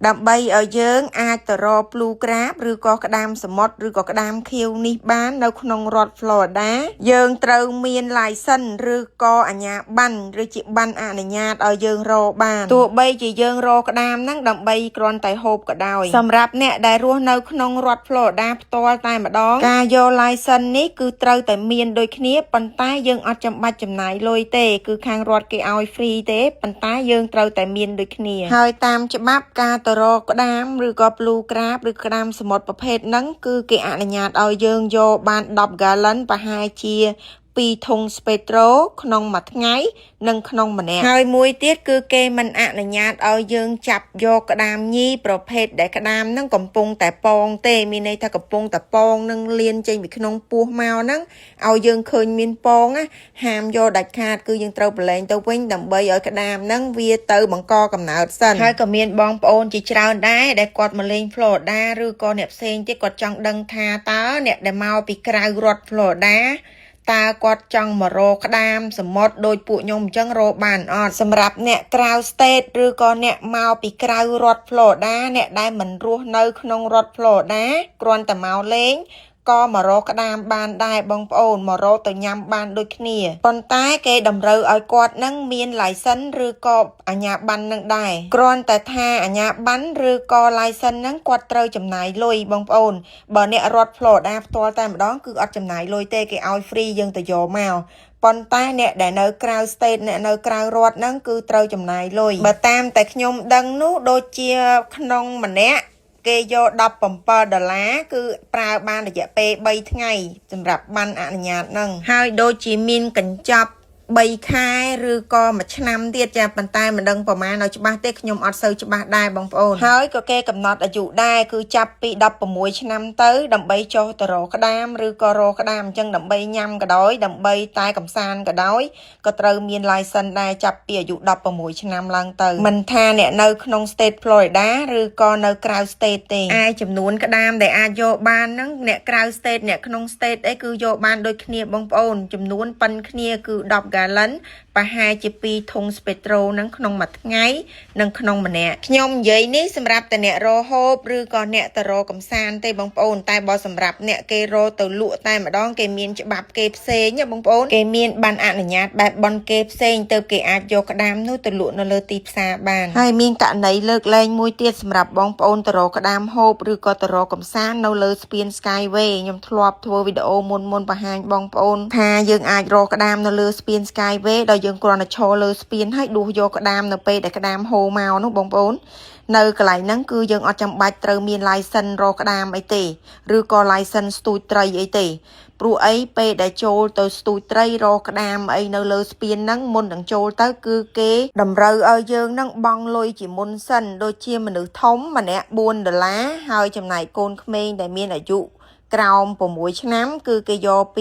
ដើម្បីឲ្យយើងអាចទៅរកភ្លូក្រាបឬក៏ក្តាមសមុទ្រឬក៏ក្តាមខៀវនេះបាននៅក្នុងរដ្ឋ Florida យើងត្រូវមាន license ឬក៏អាជ្ញាប័ណ្ណឬជាប័ណ្ណអនុញ្ញាតឲ្យយើងរកបានទោះបីជាយើងរកក្តាមហ្នឹងដើម្បីគ្រាន់តែហូបក៏ដោយសម្រាប់អ្នកដែលរស់នៅក្នុងរដ្ឋ Florida ផ្ទាល់តែម្ដងការយក license នេះគឺត្រូវតែមានដូចគ្នាប៉ុន្តែយើងអត់ចាំបាច់ចំណាយលុយទេគឺខាងរដ្ឋគេឲ្យ free ទេប៉ុន្តែយើងត្រូវតែមានដូចគ្នាហើយតាមច្បាប់ការទៅរកក្តាមឬក៏ភ្លូក្រាបឬក្តាមសមុទ្រប្រភេទហ្នឹងគឺគេអនុញ្ញាតឲ្យយើងយកបាន10 gallon ប្រហែលជា2 ធុងស្ពេត្រូក្នុងមួយថ្ងៃនិងក្នុងម្នាក់ហើយមួយទៀតគឺគេមិនអនុញ្ញាតឲ្យយើងចាប់យកក្តាមញីប្រភេទដែលក្តាមហ្នឹងកំពុងតែពងទេមានន័យថាកំពុងតែពងនឹងលៀនចេញពីក្នុងពោះមកហ្នឹងឲ្យយើងឃើញមានពងណាហាមយកដាច់ខាតគឺយើងត្រូវប្រឡែងទៅវិញដើម្បីឲ្យក្តាមហ្នឹងវាទៅបង្កកំណើតសិនហើយក៏មានបងប្អូនជាច្រើនដែរដែលគាត់មកលេង Florida ឬក៏អ្នកផ្សេងទៀតគាត់ចង់ដឹងថាតើអ្នកដែលមកពីក្រៅរដ្ឋ Floridaតើគាត់ចង់មករកក្តាមសមុទ្រដូចពួកខ្ញុំអញ្ចឹងរកបានអត់សម្រាប់អ្នកក្រៅ state ឬក៏អ្នកមកពីក្រៅរដ្ឋ Florida អ្នកដែលមិនរស់នៅក្នុងរដ្ឋ Florida គ្រាន់តែមកលេងក៏មករកក្តាមបានដែរបងប្អូនមករកទៅញ៉ាំបានដូចគ្នាប៉ុន្តែគេតម្រូវឲ្យគាត់នឹងមាន license ឬក៏អាជ្ញាប័ណ្ណនឹងដែរគ្រាន់តែថាអាជ្ញាប័ណ្ណឬក៏ license ហ្នឹងគាត់ត្រូវចំណាយលុយបងប្អូនបើអ្នករដ្ឋ Florida ផ្ទាល់តែម្ដងគឺអត់ចំណាយលុយទេគេឲ្យ free យើងទៅយកមកប៉ុន្តែអ្នកដែលនៅក្រៅ state អ្នកនៅក្រៅរដ្ឋហ្នឹងគឺត្រូវចំណាយលុយបើតាមតែខ្ញុំដឹងនោះដូចជាក្នុងម្នាក់គេយក$17គឺប្រើបានរយៈពេល3ថ្ងៃសម្រាប់ប័ណ្ណអនុញ្ញាតហ្នឹងហើយដូចជាមានកញ្ចប់3ខែឬក៏1ឆ្នាំទៀតចាប៉ុន្តែមិនដឹងប្រហែលឲ្យច្បាស់ទេខ្ញុំអត់សូវច្បាស់ដែរបងប្អូនហើយក៏គេកំណត់អាយុដែរគឺចាប់ពី16ឆ្នាំទៅដើម្បីចុះទៅរកក្តាមឬក៏រកក្តាមអញ្ចឹងដើម្បីញ៉ាំក៏ដោយដើម្បីតែកំសាន្តក៏ដោយក៏ត្រូវមាន license ដែរចាប់ពីអាយុ16ឆ្នាំឡើងទៅមិនថាអ្នកនៅក្នុង state Florida ឬក៏នៅក្រៅ state ទេចំនួនក្តាមដែលអាចយកបានហ្នឹងអ្នកក្រៅ state អ្នកក្នុង state អីគឺយកបានដូចគ្នាបងប្អូនចំនួនប៉ុនគ្នាគឺ10 gallon ប្រហែលជា2 ធុងស្ពេត្រូហ្នឹងក្នុងមួយថ្ងៃនិងក្នុងម្នាក់ខ្ញុំនិយាយនេះសម្រាប់តែអ្នករកហូបឬក៏អ្នកទៅរកកំសាន្តទេបងប្អូនតែបើសម្រាប់អ្នកគេរកទៅលក់តែម្ដងគេមានច្បាប់គេផ្សេងណាបងប្អូនគេមានប័ណ្ណអនុញ្ញាតបែបបន់គេផ្សេងទៅគេអាចយកក្តាមនោះទៅលក់នៅលើទីផ្សារបានហើយមានករណីលើកលែងមួយទៀតសម្រាប់បងប្អូនទៅរកក្តាមហូបឬក៏ទៅរកកំសាន្តនៅលើស្ពាន Skyway ខ្ញុំធ្លាប់ធ្វើវីដេអូមុនបង្ហាញបងប្អូនថាយើងអាចរកក្តាមនៅលើស្ពាន Skyway ដោយយើងគ្រាន់តែឈរលើស្ពានហើយដួសយកក្តាមនៅពេលដែលក្តាមហូរមកនោះបងប្អូននៅកន្លែងហ្នឹងគឺយើងអត់ចាំបាច់ត្រូវមាន license រកក្តាមអីទេឬក៏ license ស្ទូចត្រីអីទេព្រោះអីពេលដែលចូលទៅស្ទូចត្រីរកក្តាមអីនៅលើស្ពានហ្នឹងមុននឹងចូលទៅគឺគេតម្រូវឲ្យយើងហ្នឹងបង់លុយជាមុនសិនដូចជាមនុស្សធំម្នាក់$4ហើយចំណែកកូនក្មេងដែលមានអាយុក្រោម6ឆ្នាំគឺគេយក$2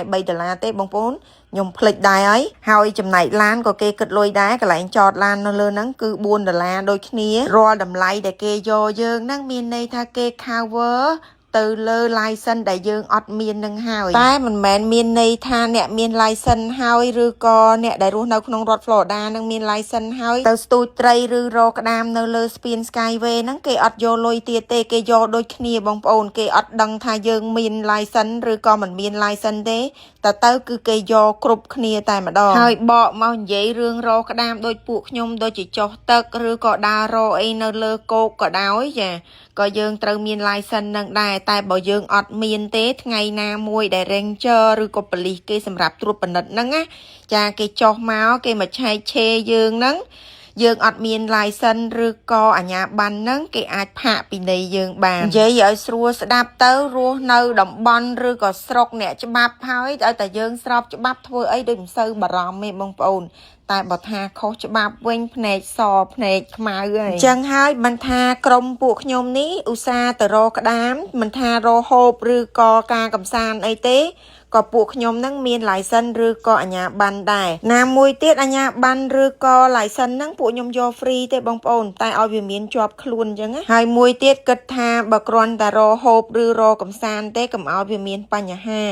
$3ទេបងប្អូនខ្ញុំភ្លេចដែរហើយចំណែកឡានក៏គេគិតលុយដែរកន្លែងចតឡាននៅលើហ្នឹងគឺ$4ដូចគ្នារាល់តម្លៃដែលគេយកយើងហ្នឹងមានន័យថាគេ cover ទៅលើ license ដែលយើងអត់មាននឹងហើយតែមិនមែនមានន័យថាអ្នកមាន license ហើយឬក៏អ្នកដែលរស់នៅក្នុងរដ្ឋ Florida នឹងមាន license ហើយទៅស្ទូចត្រីឬរកក្តាមនៅលើស្ពាន Skyway ហ្នឹងគេអត់យកលុយទៀតទេគេយកដូចគ្នាបងប្អូនគេអត់ដឹងថាយើងមាន license ឬក៏មិនមាន license ទេទៅគឺគេយកគ្រប់គ្នាតែម្ដងហើយបកមកនិយាយរឿងរកក្តាមដូចពួកខ្ញុំដូចជាចុះទឹកឬក៏ដើររកអីនៅលើគោកក៏ដោយចាក៏យើងត្រូវមាន license នឹងដែរតែបើយើងអត់មានទេថ្ងៃណាមួយដែល ranger ឬក៏ប៉ូលីសគេសម្រាប់ត្រួតពិនិត្យហ្នឹងណាចាគេចុះមកគេមកឆែកឆេរយើងហ្នឹងយើងអត់មាន license ឬក៏អាជ្ញាប័ណ្ណហ្នឹងគេអាចផាកពិន័យយើងបាននិយាយឲ្យស្រួលស្ដាប់ទៅរស់នៅតំបន់ឬក៏ស្រុកអ្នកច្បាប់ហើយឲ្យតែយើងស្របច្បាប់ធ្វើអីដូចមិនសូវបារម្ភទេបងប្អូនតែបើថាខុសច្បាប់វិញភ្នែកសភ្នែកខ្មៅហើយអញ្ចឹងហើយមិនថាក្រុមពួកខ្ញុំនេះឧស្សាហ៍ទៅរកក្តាមមិនថារកហូបឬក៏ការកំសាន្តអីទេក៏ពួកខ្ញុំនឹងមាន license ឬក៏អាជ្ញាប័ណ្ណដែរណាមួយទៀតអាជ្ញាប័ណ្ណឬក៏ license ហ្នឹងពួកខ្ញុំយក free ទេបងប្អូនតែឲ្យវាមានជាប់ខ្លួនអញ្ចឹងហើយមួយទៀតគិតថាបើគ្រាន់តែរកហូបឬរកកំសាន្តទេកុំឲ្យវាមានបញ្ហា